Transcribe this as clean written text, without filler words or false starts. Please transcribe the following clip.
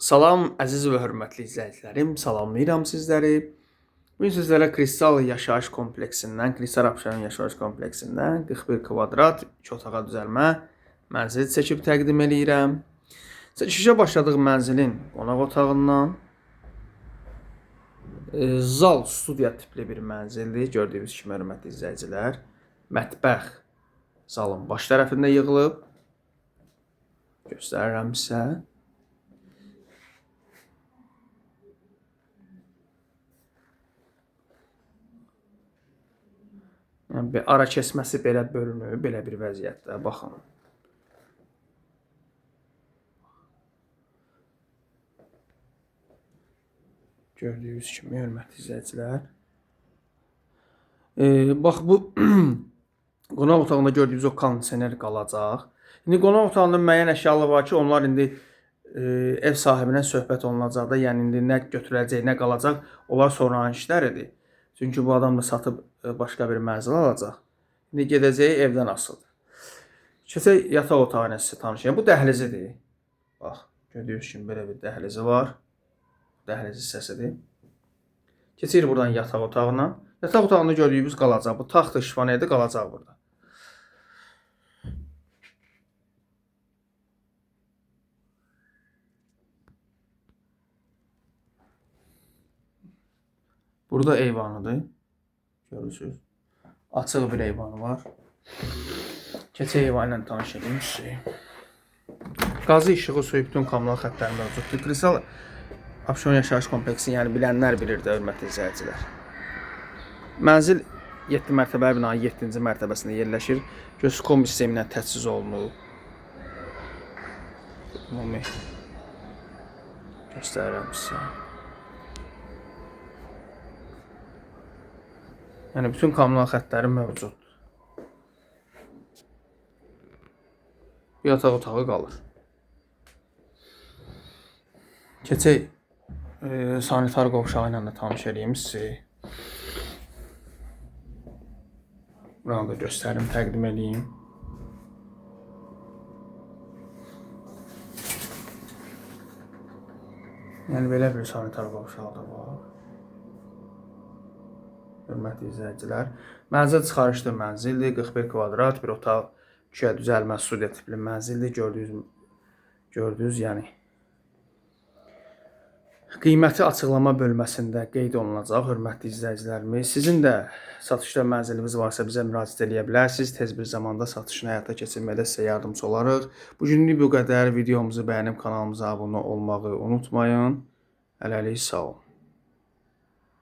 Salam, əziz və hörmətli izləyicilərim, salamlayıram sizləri. Bugün sizlərə Kristal yaşayış kompleksindən, Kristal Abşeron yaşayış kompleksindən 41 kvadrat 2 otağa düzəlmə mənzil çəkib təqdim edirəm. Çəkişə başladıq mənzilin qonaq otağından. Zal, studiya tipli bir mənzildir. Gördüyünüz kimi hörmətli izləyicilər, mətbəx zalın baş tərəfində yığılıb. Göstərirəm sizə. Yəni, bir ara kesməsi belə bölünür, belə bir vəziyyətdə. Baxın. Gördüyünüz kimi, hörmətli izləyicilər. Bax, bu qonaq otağında gördüyünüz o kondisioner qalacaq. İndi qonaq otağında müəyyən əşyalar var ki, onlar indi ev sahibinə söhbət olunacaq da, yəni indi nə götürüləcək, nə qalacaq, onlar sonranın işləridir. Çünki bu adam da satıb başqa bir mənzil alacaq. İndi gedəcəyi evdən asılıdır. Keçək yataq otağı ilə sizə tanışayım. Bu dəhlizidir. Bax, gördüyünüz kimi belə bir dəhlizi var. Dəhliz hissəsidir. Keçirik buradan yataq otağına. Yataq otağında gördüyümüz qalacaq. Bu taxt şifoniyədə qalacaq burada. Burada eyvanıdır. Görürsünüz. Açıq bir eyvanı var. Keçək eyvanı ilə tanış edeyim sizi. Qazı, işığı, suyu, bütün kommunal xəttləri mövcuddur. Kristal Abşeron yaşayış kompleksi, yəni bilənlər bilir də, hörmətli izləyicilər. Mənzil 7 mərtəbəli binanın 7-ci mərtəbəsində yerləşir. Göz-kom sistemi ilə təchiz olunub. Ümumi göstərirəm sizə. Yəni, bütün kommunal xəttləri mövcuddur. Bir yataq otağı qalır. Keçək sanitar qovşağı ilə də tanış edeyim sizi. Buranı da göstərim, təqdim edeyim. Yəni, belə bir sanitar qovşağı da var. Hörmətli izləyicilər. Mənzil çıxarışlı mənzildir. 41 kvadrat bir otaq, 2 düzəlmə studiya tipli mənzildir. Gördünüz, yəni. Qiyməti açıqlama bölməsində qeyd olunacaq, hörmətli izləyicilərimiz. Sizin də satışda mənziliniz varsa bizə müraciət edə bilərsiniz. Tez bir zamanda satışını həyata keçirmədə sizə yardımcı olarıq. Bugünlük bu qədər. Videomuzu bəyənib kanalımıza abunə olmağı unutmayın. Hələlik sağ olun.